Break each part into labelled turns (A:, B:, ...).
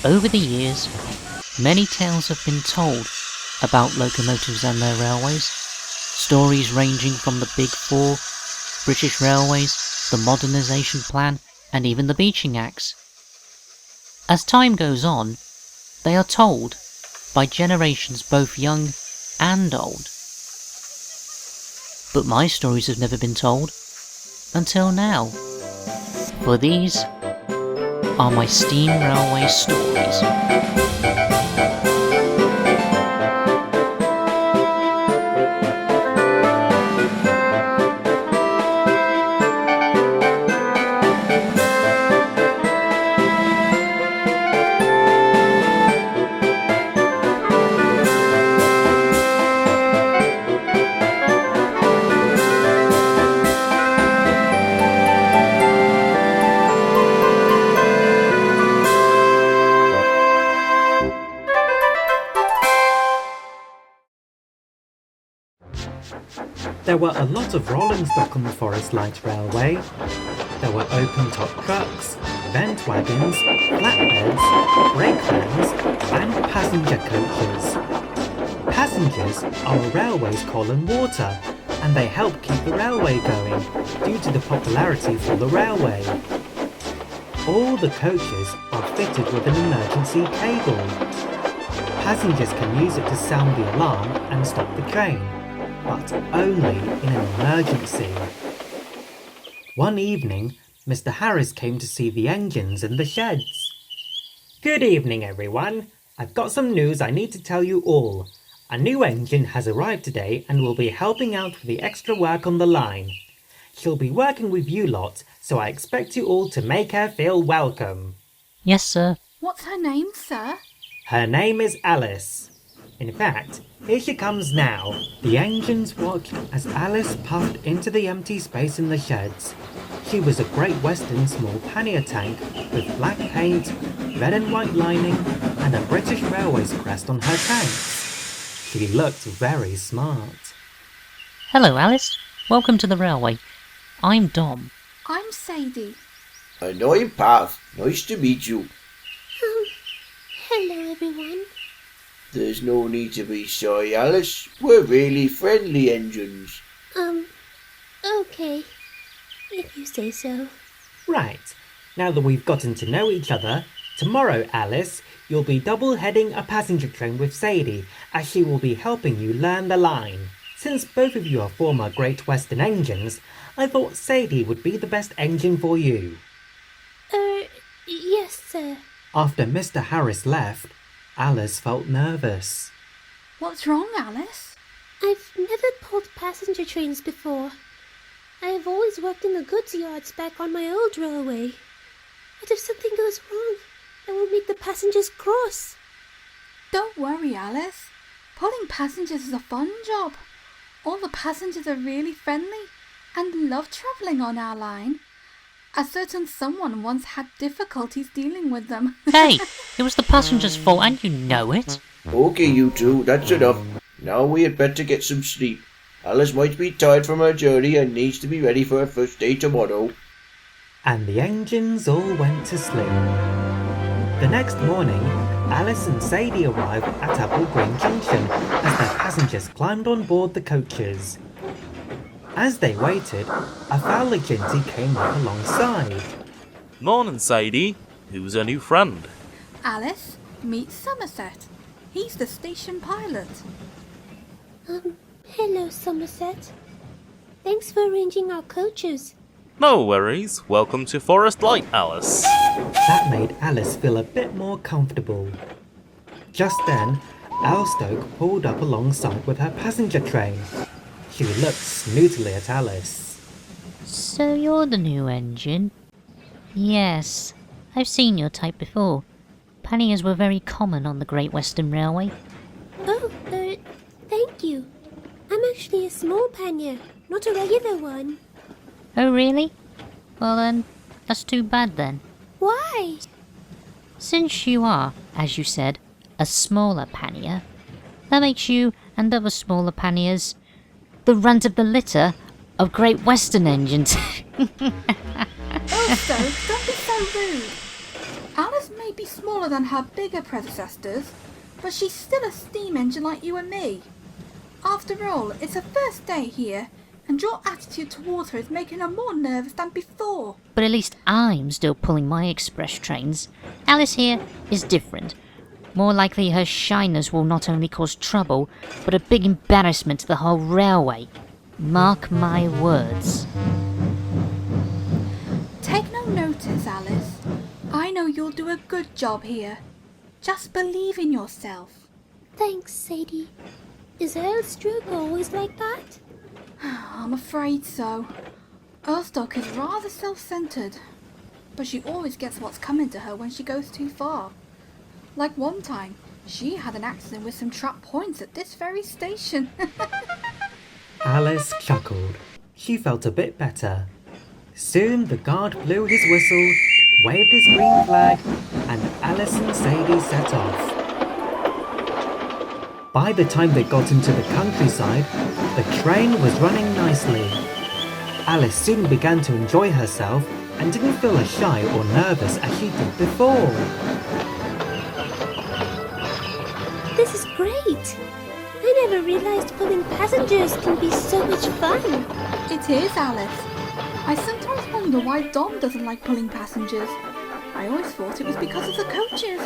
A: Over the years, many tales have been told about locomotives and their railways. Stories ranging from the Big Four, British Railways, the Modernisation Plan, and even the Beeching Axe. As time goes on, they are told by generations both young and old. But my stories have never been told until now. For these are my steam railway stories.
B: There were a lot of rolling stock on the Forest Light Railway. There were open-top trucks, vent wagons, flatbeds, brake vans, and passenger coaches. Passengers are a railway's coal and water, and they help keep the railway going due to the popularity for the railway. All the coaches are fitted with an emergency cable. Passengers can use it to sound the alarm and stop the train, but only in an emergency. One evening, Mr. Harris came to see the engines in the sheds. Good evening, everyone. I've got some news I need to tell you all. A new engine has arrived today and will be helping out with the extra work on the line. She'll be working with you lot, so I expect you all to make her feel welcome.
A: Yes, sir.
C: What's her name, sir?
B: Her name is Alice. In fact, here she comes now. The engines watched as Alice puffed into the empty space in the sheds. She was a Great Western small pannier tank with black paint, red and white lining, and a British Railways crest on her tanks. She looked very smart.
A: Hello, Alice. Welcome to the railway. I'm Dom.
C: I'm Sadie.
D: And I'm Path. Nice to meet you.
E: Hello, everyone.
D: There's no need to be shy, Alice. We're really friendly engines.
E: Okay. If you say so.
B: Right. Now that we've gotten to know each other, tomorrow, Alice, you'll be double-heading a passenger train with Sadie, as she will be helping you learn the line. Since both of you are former Great Western engines, I thought Sadie would be the best engine for you.
E: Yes, sir.
B: After Mr. Harris left, Alice felt nervous.
C: What's wrong, Alice?
E: I've never pulled passenger trains before. I have always worked in the goods yards back on my old railway. What if something goes wrong? That will make the passengers cross.
C: Don't worry, Alice. Pulling passengers is a fun job. All the passengers are really friendly and love travelling on our line. A certain someone once had difficulties dealing with them.
A: Hey, it was the passenger's fault and you know it.
D: Okay, you two, that's enough. Now we had better get some sleep. Alice might be tired from her journey and needs to be ready for her first day tomorrow.
B: And the engines all went to sleep. The next morning, Alice and Sadie arrived at Apple Green Junction as their passengers climbed on board the coaches. As they waited, a Fowler Ginty came up alongside.
F: Morning, Sadie. Who's our new friend?
C: Alice, meet Somerset. He's the station pilot.
E: Hello, Somerset. Thanks for arranging our coaches.
F: No worries. Welcome to Forest Light, Alice.
B: That made Alice feel a bit more comfortable. Just then, Elstoke pulled up alongside with her passenger train. She looked snootily at Alice.
A: So you're the new engine? Yes, I've seen your type before. Panniers were very common on the Great Western Railway.
E: Oh, thank you. I'm actually a small pannier, not a regular one.
A: Oh really? Well then, that's too bad then.
E: Why?
A: Since you are, as you said, a smaller pannier, that makes you and other smaller panniers the runt of the litter of Great Western engines.
C: Also, don't be so rude. Alice may be smaller than her bigger predecessors, but she's still a steam engine like you and me. After all, it's her first day here, and your attitude towards her is making her more nervous than before.
A: But at least I'm still pulling my express trains. Alice here is different. More likely her shyness will not only cause trouble, but a big embarrassment to the whole railway. Mark my words.
C: Take no notice, Alice. I know you'll do a good job here. Just believe in yourself.
E: Thanks, Sadie. Is Earlstroke always like that?
C: I'm afraid so. Erstoke is rather self-centered, but she always gets what's coming to her when she goes too far. Like one time, she had an accident with some trap points at this very station.
B: Alice chuckled. She felt a bit better. Soon the guard blew his whistle, waved his green flag, and Alice and Sadie set off. By the time they got into the countryside, the train was running nicely. Alice soon began to enjoy herself and didn't feel as shy or nervous as she did before.
E: This is great! I never realized pulling passengers can be so much fun.
C: It is, Alice. I sometimes wonder why Dom doesn't like pulling passengers. I always thought it was because of the coaches.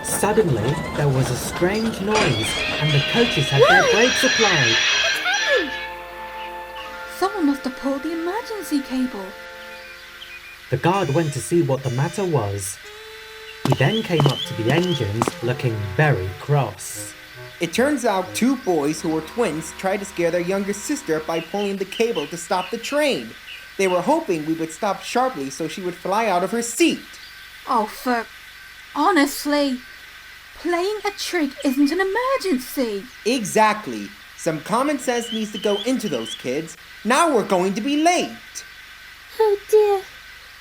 B: Suddenly, there was a strange noise and the coaches had their brakes applied.
E: What's happened?
C: Someone must have pulled the emergency cable.
B: The guard went to see what the matter was. He then came up to the engines looking very cross.
G: It turns out two boys who were twins tried to scare their younger sister by pulling the cable to stop the train. They were hoping we would stop sharply so she would fly out of her seat.
C: Oh, honestly, playing a trick isn't an emergency.
G: Exactly. Some common sense needs to go into those kids. Now we're going to be late.
E: Oh dear.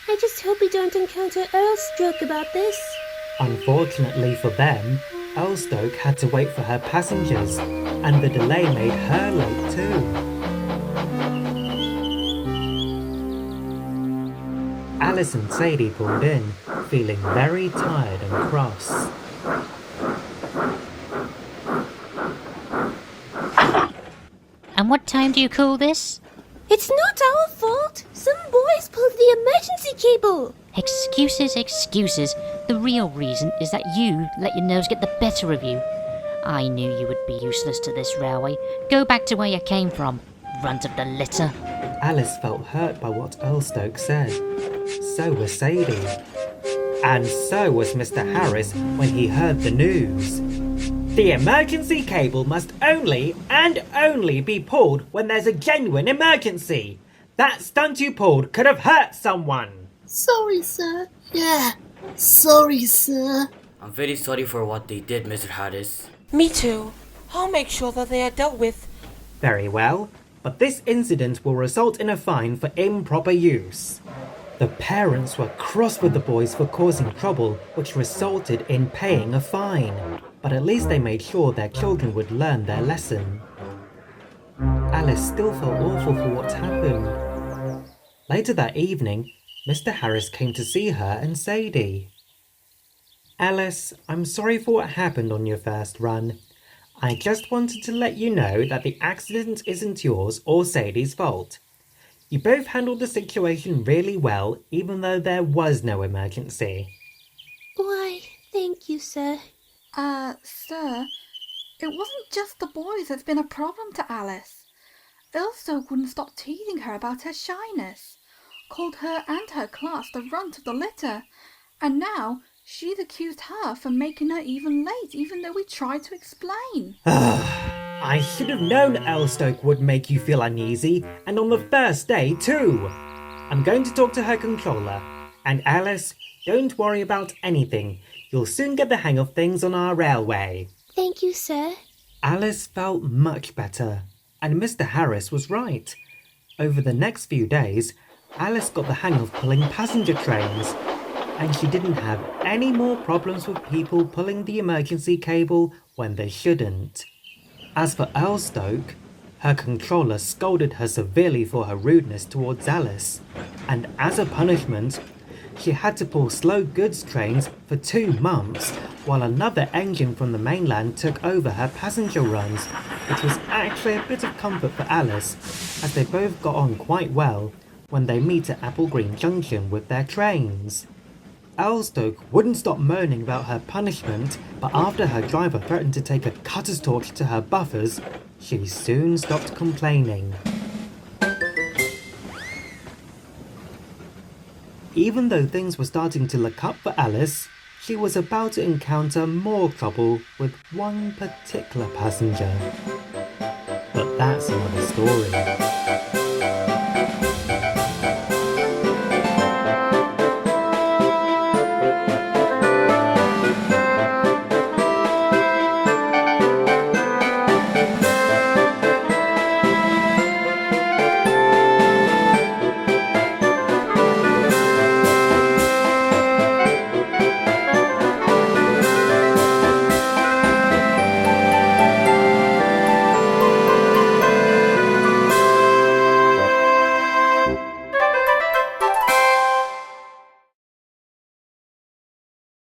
E: I just hope we don't encounter Earlstroke about this.
B: Unfortunately for them, Earlstoke had to wait for her passengers, and the delay made her late too. Alice and Sadie pulled in, feeling very tired and cross.
A: And what time do you call this?
E: It's not our fault. Some boys pulled the emergency cable.
A: Excuses, excuses. The real reason is that you let your nose get the better of you. I knew you would be useless to this railway. Go back to where you came from, runt of the litter.
B: Alice felt hurt by what Earlstoke said. So was Sadie. And so was Mr. Harris when he heard the news. The emergency cable must only and only be pulled when there's a genuine emergency. That stunt you pulled could have hurt someone.
H: Sorry, sir. Yeah, sorry, sir.
I: I'm very sorry for what they did, Mr. Harris.
J: Me too. I'll make sure that they are dealt with.
B: Very well, but this incident will result in a fine for improper use. The parents were cross with the boys for causing trouble, which resulted in paying a fine. But at least they made sure their children would learn their lesson. Alice still felt awful for what happened. Later that evening, Mr. Harris came to see her and Sadie. Alice, I'm sorry for what happened on your first run. I just wanted to let you know that the accident isn't yours or Sadie's fault. You both handled the situation really well, even though there was no emergency.
E: Why, thank you, sir.
C: Sir, it wasn't just the boys that's been a problem to Alice. Earlstoke wouldn't stop teasing her about her shyness, called her and her class the runt of the litter, and now she's accused her for making her even late, even though we tried to explain.
B: I should have known Earlstoke would make you feel uneasy, and on the first day too. I'm going to talk to her controller. And Alice, don't worry about anything. You'll soon get the hang of things on our railway.
E: Thank you, sir.
B: Alice felt much better, and Mr. Harris was right. Over the next few days, Alice got the hang of pulling passenger trains, and she didn't have any more problems with people pulling the emergency cable when they shouldn't. As for Earlstoke, her controller scolded her severely for her rudeness towards Alice, and as a punishment, She had to pull slow goods trains for 2 months, while another engine from the mainland took over her passenger runs, which was actually a bit of comfort for Alice, as they both got on quite well when they meet at Apple Green Junction with their trains. Elstoke wouldn't stop moaning about her punishment, but after her driver threatened to take a cutter's torch to her buffers, she soon stopped complaining. Even though things were starting to look up for Alice, she was about to encounter more trouble with one particular passenger. But that's another story.